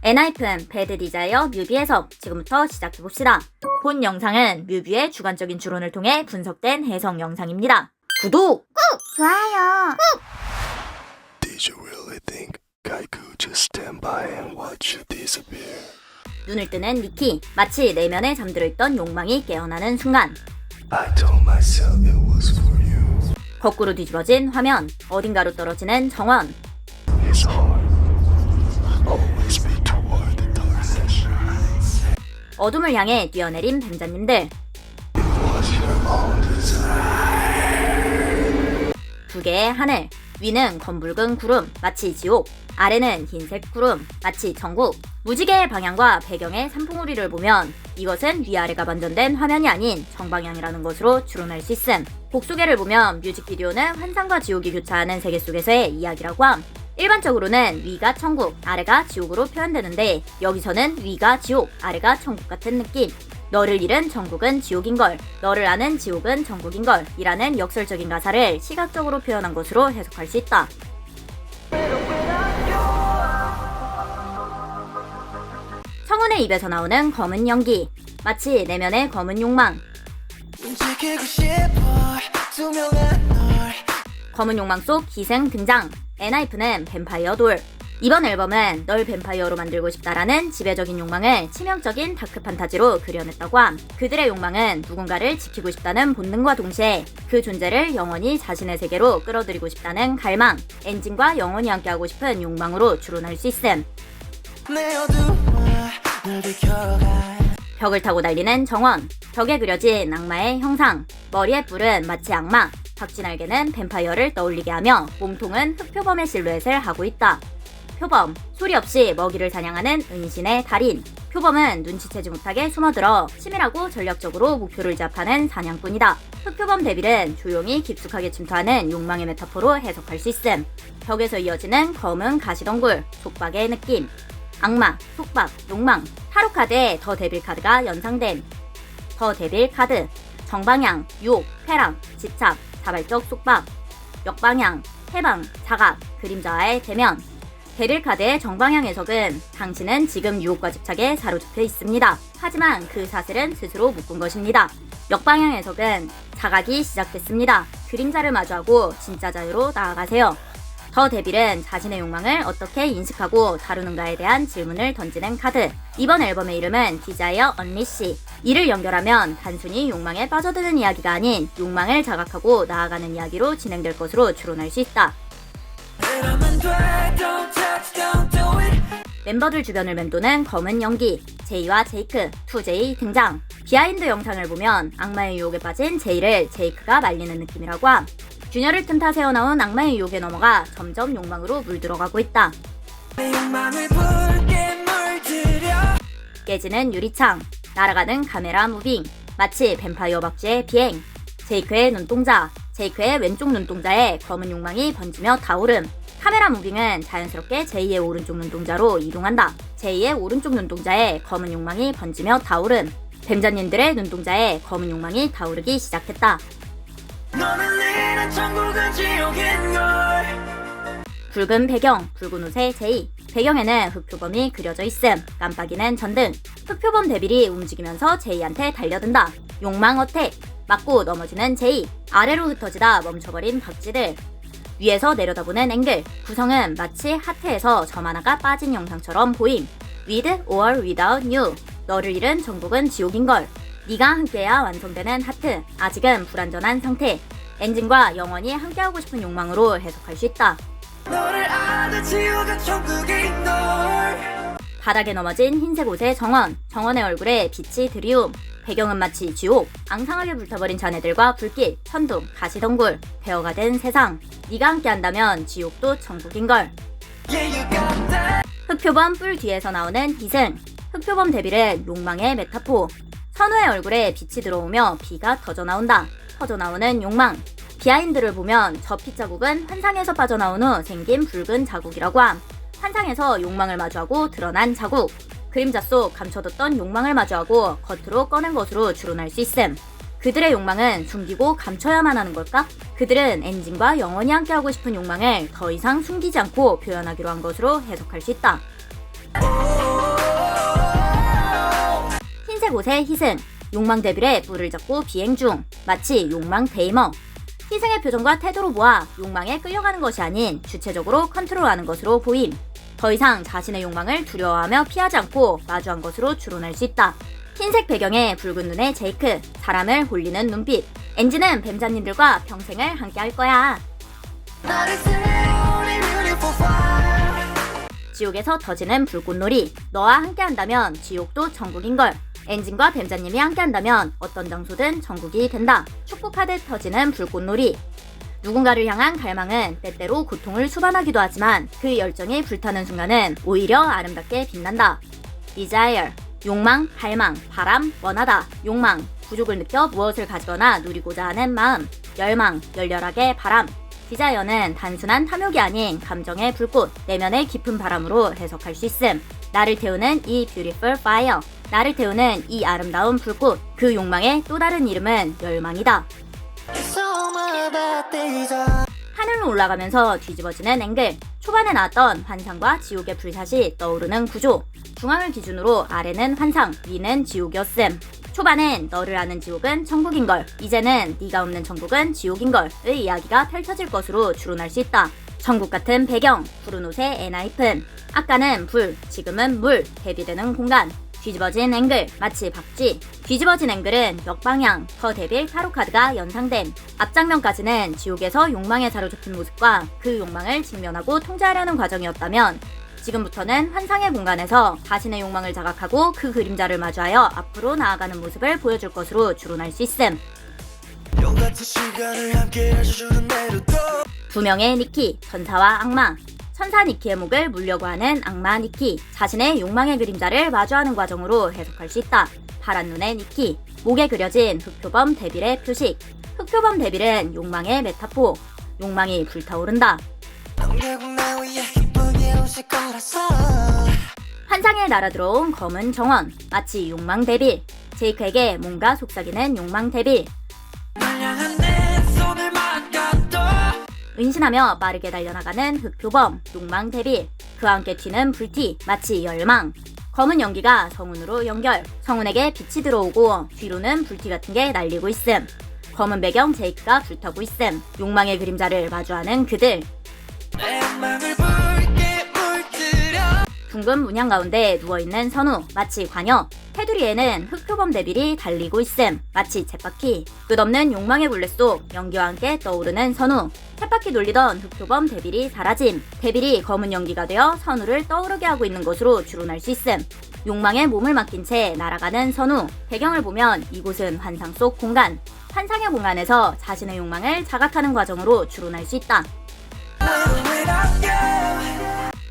엔하이픈 배드 디자이어 뮤비 해석 지금부터 시작해봅시다. 본 영상은 뮤비의 주관적인 추론을 통해 분석된 해석 영상입니다. 구독! 좋아요. Did you really think I could just stand by and watch you disappear? 눈을 뜨는 미키, 마치 내면에 잠들어 있던 욕망이 깨어나는 순간 I told myself it was for you. 거꾸로 뒤집어진 화면, 어딘가로 떨어지는 정원. It's hard. Always be toward the darkness. 어둠을 향해 뛰어내린 뱀자님들. It was your own design. 두 개의 하늘, 위는 검붉은 구름, 마치 지옥, 아래는 흰색 구름, 마치 천국. 무지개의 방향과 배경의 산풍우리를 보면 이것은 위아래가 반전된 화면이 아닌 정방향이라는 것으로 추론할 수 있음. 곡소개를 보면 뮤직비디오는 환상과 지옥이 교차하는 세계 속에서의 이야기라고 함. 일반적으로는 위가 천국, 아래가 지옥으로 표현되는데 여기서는 위가 지옥, 아래가 천국 같은 느낌. 너를 잃은 천국은 지옥인걸, 너를 아는 지옥은 천국인걸 이라는 역설적인 가사를 시각적으로 표현한 것으로 해석할 수 있다. 청운의 입에서 나오는 검은 연기, 마치 내면의 검은 욕망. 검은 욕망 속 기생 등장. 엔하이픈은 뱀파이어 돌. 이번 앨범은 널 뱀파이어로 만들고 싶다라는 지배적인 욕망을 치명적인 다크 판타지로 그려냈다고 함. 그들의 욕망은 누군가를 지키고 싶다는 본능과 동시에 그 존재를 영원히 자신의 세계로 끌어들이고 싶다는 갈망, 엔진과 영원히 함께하고 싶은 욕망으로 추론할 수 있음. 벽을 타고 달리는 정원, 벽에 그려진 악마의 형상, 머리의 뿔은 마치 악마, 박쥐날개는 뱀파이어를 떠올리게 하며 몸통은 흑표범의 실루엣을 하고 있다. 표범, 소리 없이 먹이를 사냥하는 은신의 달인. 표범은 눈치채지 못하게 숨어들어 치밀하고 전략적으로 목표를 제압하는 사냥꾼이다. 흑표범 데빌은 조용히 깊숙하게 침투하는 욕망의 메타포로 해석할 수 있음. 벽에서 이어지는 검은 가시덩굴, 속박의 느낌. 악마, 속박, 욕망. 타로 카드에 더 데빌 카드가 연상됨. 더 데빌 카드. 정방향, 유혹, 쾌락, 집착, 자발적 속박. 역방향, 해방, 자각, 그림자와의 대면. 데빌 카드의 정방향 해석은 당신은 지금 유혹과 집착에 사로잡혀 있습니다. 하지만 그 사슬은 스스로 묶은 것입니다. 역방향 해석은 자각이 시작됐습니다. 그림자를 마주하고 진짜 자유로 나아가세요. 더 데빌은 자신의 욕망을 어떻게 인식하고 다루는가에 대한 질문을 던지는 카드. 이번 앨범의 이름은 디자이어 언리시. 이를 연결하면 단순히 욕망에 빠져드는 이야기가 아닌 욕망을 자각하고 나아가는 이야기로 진행될 것으로 추론할 수 있다. 멤버들 주변을 맴도는 검은 연기, 제이와 제이크, 2J 등장. 비하인드 영상을 보면 악마의 유혹에 빠진 제이를 제이크가 말리는 느낌이라고 함. 균열을 틈타 새어나온 악마의 유혹에 넘어가 점점 욕망으로 물들어가고 있다. 깨지는 유리창, 날아가는 카메라 무빙, 마치 뱀파이어 박쥐의 비행. 제이크의 눈동자, 제이크의 왼쪽 눈동자에 검은 욕망이 번지며 타오름. 카메라 무빙은 자연스럽게 제이의 오른쪽 눈동자로 이동한다. 제이의 오른쪽 눈동자에 검은 욕망이 번지며 타오름. 뱀자님들의 눈동자에 검은 욕망이 타오르기 시작했다. 붉은 배경, 붉은 옷의 제이. 배경에는 흑표범이 그려져 있음. 깜빡이는 전등. 흑표범 데빌이 움직이면서 제이한테 달려든다. 욕망 어택. 맞고 넘어지는 제이. 아래로 흩어지다 멈춰버린 박쥐들. 위에서 내려다보는 앵글. 구성은 마치 하트에서 점 하나가 빠진 영상처럼 보임. With or without you. 너를 잃은 천국은 지옥인걸. 네가 함께해야 완성되는 하트. 아직은 불완전한 상태. 엔진과 영원히 함께하고 싶은 욕망으로 해석할 수 있다. 바닥에 넘어진 흰색 옷의 정원. 정원의 얼굴에 빛이 드리움. 배경은 마치 지옥. 앙상하게 불타버린 자네들과 불길, 천둥, 가시덩굴. 배어가 된 세상. 네가 함께한다면 지옥도 천국인걸. 흑표범 뿔 뒤에서 나오는 희생. 흑표범 데빌은 욕망의 메타포. 선우의 얼굴에 빛이 들어오며 비가 터져나온다. 터져나오는 욕망. 비하인드를 보면 저 핏자국은 환상에서 빠져나온 후 생긴 붉은 자국이라고 함. 환상에서 욕망을 마주하고 드러난 자국. 그림자 속 감춰뒀던 욕망을 마주하고 겉으로 꺼낸 것으로 추론할 수 있음. 그들의 욕망은 숨기고 감춰야만 하는 걸까? 그들은 엔진과 영원히 함께하고 싶은 욕망을 더 이상 숨기지 않고 표현하기로 한 것으로 해석할 수 있다. 곳에 희생, 욕망 대빌에 불을 잡고 비행 중, 마치 욕망 데이머. 희생의 표정과 태도로 보아 욕망에 끌려가는 것이 아닌 주체적으로 컨트롤하는 것으로 보임. 더 이상 자신의 욕망을 두려워하며 피하지 않고 마주한 것으로 추론할 수 있다. 흰색 배경에 붉은 눈의 제이크, 사람을 홀리는 눈빛. 엔지는 뱀자님들과 평생을 함께 할 거야. 지옥에서 터지는 불꽃놀이. 너와 함께한다면 지옥도 천국인걸. 엔진과 뱀자님이 함께한다면 어떤 장소든 천국이 된다. 축복하듯 터지는 불꽃놀이. 누군가를 향한 갈망은 때때로 고통을 수반하기도 하지만 그 열정이 불타는 순간은 오히려 아름답게 빛난다. Desire, 욕망, 갈망, 바람, 원하다. 욕망, 부족을 느껴 무엇을 가지거나 누리고자 하는 마음. 열망, 열렬하게 바람. 디자이어는 단순한 탐욕이 아닌 감정의 불꽃, 내면의 깊은 바람으로 해석할 수 있음. 나를 태우는 이 beautiful fire, 나를 태우는 이 아름다운 불꽃. 그 욕망의 또 다른 이름은 열망이다. 하늘로 올라가면서 뒤집어지는 앵글. 초반에 나왔던 환상과 지옥의 불샷이 떠오르는 구조. 중앙을 기준으로 아래는 환상, 위는 지옥이었음. 초반엔 너를 아는 지옥은 천국인걸, 이제는 네가 없는 천국은 지옥인걸의 이야기가 펼쳐질 것으로 추론할 수 있다. 천국 같은 배경, 푸른 옷의 엔하이픈. 아까는 불, 지금은 물, 대비되는 공간. 뒤집어진 앵글, 마치 박쥐. 뒤집어진 앵글은 역방향, 더 데빌 타로 카드가 연상됨. 앞장면까지는 지옥에서 욕망에 사로잡힌 모습과 그 욕망을 직면하고 통제하려는 과정이었다면 지금부터는 환상의 공간에서 자신의 욕망을 자각하고 그 그림자를 마주하여 앞으로 나아가는 모습을 보여줄 것으로 추론할 수 있음. 두 명의 니키, 천사와 악마. 천사 니키의 목을 물려고 하는 악마 니키, 자신의 욕망의 그림자를 마주하는 과정으로 해석할 수 있다. 파란 눈의 니키, 목에 그려진 흑표범 데빌의 표식. 흑표범 데빌은 욕망의 메타포, 욕망이 불타오른다. 환상에 날아들어온 검은 정원, 마치 욕망 데빌. 제이크에게 뭔가 속삭이는 욕망 데빌. 은신하며 빠르게 달려나가는 흑표범, 욕망 데빌. 그와 함께 튀는 불티, 마치 열망. 검은 연기가 성운으로 연결. 성운에게 빛이 들어오고 뒤로는 불티 같은 게 날리고 있음. 검은 배경 제이크가 불타고 있음. 욕망의 그림자를 마주하는 그들. 둥근 문양 가운데 누워있는 선우, 마치 관여. 테두리에는 흑표범 데빌이 달리고 있음, 마치 쳇바퀴. 끝없는 욕망의 굴레 속 연기와 함께 떠오르는 선우. 쳇바퀴 돌리던 흑표범 데빌이 사라짐. 데빌이 검은 연기가 되어 선우를 떠오르게 하고 있는 것으로 추론할 수 있음. 욕망에 몸을 맡긴 채 날아가는 선우. 배경을 보면 이곳은 환상 속 공간. 환상의 공간에서 자신의 욕망을 자각하는 과정으로 추론할 수 있다.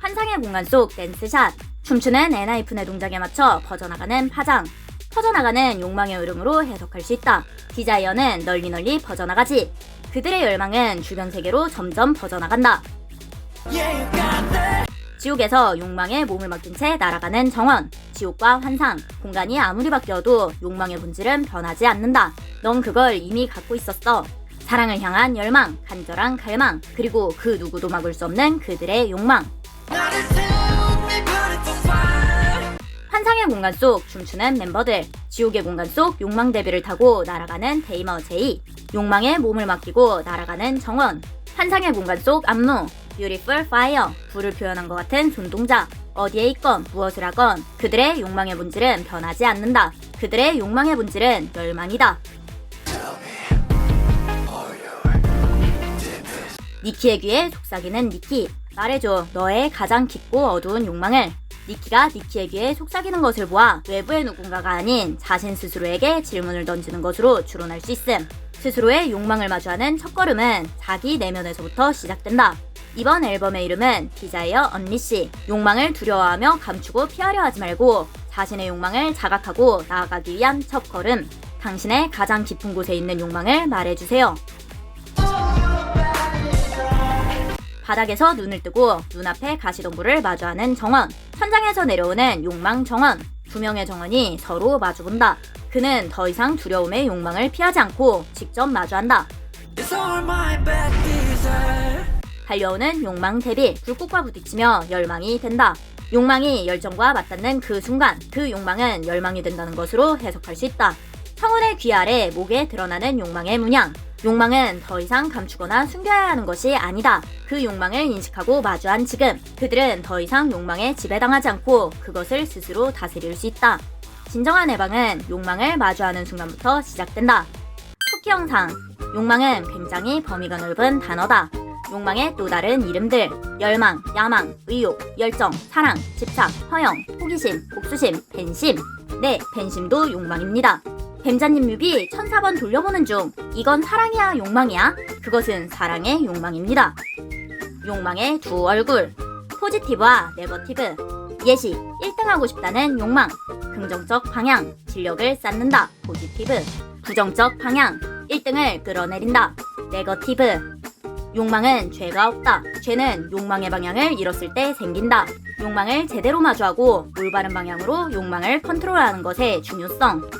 환상의 공간 속 댄스샷. 춤추는 엔하이픈의 동작에 맞춰 퍼져나가는 파장. 퍼져나가는 욕망의 흐름으로 해석할 수 있다. 디자이어는 널리 퍼져나가지. 그들의 열망은 주변 세계로 점점 퍼져나간다. 지옥에서 욕망에 몸을 맡긴 채 날아가는 정원. 지옥과 환상, 공간이 아무리 바뀌어도 욕망의 본질은 변하지 않는다. 넌 그걸 이미 갖고 있었어. 사랑을 향한 열망, 간절한 갈망, 그리고 그 누구도 막을 수 없는 그들의 욕망. 환상의 공간 속 춤추는 멤버들. 지옥의 공간 속 욕망 데빌을 타고 날아가는 데이머 제이. 욕망에 몸을 맡기고 날아가는 정원. 환상의 공간 속 안무. Beautiful Fire. 불을 표현한 것 같은 손동작. 어디에 있건 무엇을 하건 그들의 욕망의 본질은 변하지 않는다. 그들의 욕망의 본질은 열망이다. 니키의 귀에 속삭이는 니키. 말해줘, 너의 가장 깊고 어두운 욕망을. 니키가 니키의 귀에 속삭이는 것을 보아 외부의 누군가가 아닌 자신 스스로에게 질문을 던지는 것으로 추론할 수 있음. 스스로의 욕망을 마주하는 첫걸음은 자기 내면에서부터 시작된다. 이번 앨범의 이름은 디자이어 언리시. 욕망을 두려워하며 감추고 피하려 하지 말고 자신의 욕망을 자각하고 나아가기 위한 첫걸음. 당신의 가장 깊은 곳에 있는 욕망을 말해주세요. 바닥에서 눈을 뜨고 눈앞에 가시덤불을 마주하는 정원. 천장에서 내려오는 욕망 정원. 두 명의 정원이 서로 마주본다. 그는 더 이상 두려움의 욕망을 피하지 않고 직접 마주한다. 달려오는 욕망 데빌. 불꽃과 부딪히며 열망이 된다. 욕망이 열정과 맞닿는 그 순간 그 욕망은 열망이 된다는 것으로 해석할 수 있다. 성운의 귀 아래 목에 드러나는 욕망의 문양. 욕망은 더 이상 감추거나 숨겨야 하는 것이 아니다. 그 욕망을 인식하고 마주한 지금 그들은 더 이상 욕망에 지배당하지 않고 그것을 스스로 다스릴 수 있다. 진정한 해방은 욕망을 마주하는 순간부터 시작된다. 쿠키 영상. 욕망은 굉장히 범위가 넓은 단어다. 욕망의 또 다른 이름들: 열망, 야망, 의욕, 열정, 사랑, 집착, 허영, 호기심, 복수심, 팬심. 네, 팬심도 욕망입니다. 뱀자님 뮤비 1004번 돌려보는 중 이건 사랑이야 욕망이야? 그것은 사랑의 욕망입니다. 욕망의 두 얼굴: 포지티브와 네거티브. 예시: 1등하고 싶다는 욕망. 긍정적 방향, 진력을 쌓는다. 포지티브. 부정적 방향, 1등을 끌어내린다. 네거티브. 욕망은 죄가 없다. 죄는 욕망의 방향을 잃었을 때 생긴다. 욕망을 제대로 마주하고 올바른 방향으로 욕망을 컨트롤하는 것의 중요성.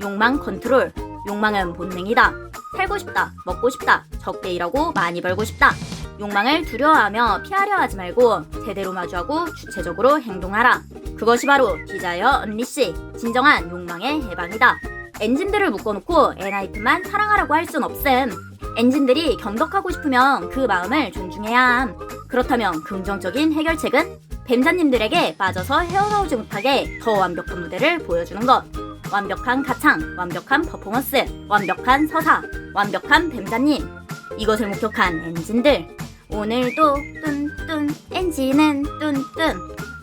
욕망 컨트롤. 욕망은 본능이다. 살고 싶다, 먹고 싶다, 적게 일하고 많이 벌고 싶다. 욕망을 두려워하며 피하려 하지 말고 제대로 마주하고 주체적으로 행동하라. 그것이 바로 디자이어 언리시, 진정한 욕망의 해방이다. 엔진들을 묶어놓고 엔하이픈만 사랑하라고 할 순 없음. 엔진들이 겸덕하고 싶으면 그 마음을 존중해야 함. 그렇다면 긍정적인 해결책은 뱀자님들에게 빠져서 헤어나오지 못하게 더 완벽한 무대를 보여주는 것. 완벽한 가창, 완벽한 퍼포먼스, 완벽한 서사, 완벽한 뱀자님. 이것을 목격한 엔진들. 오늘도 뚠뚠 엔진은 뚠뚠.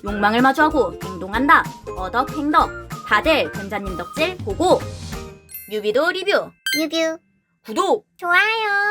욕망을 마주하고 행동한다. 어덕행덕. 다들 뱀자님 덕질 보고 뮤비도 리뷰, 뮤뷰 구독! 좋아요.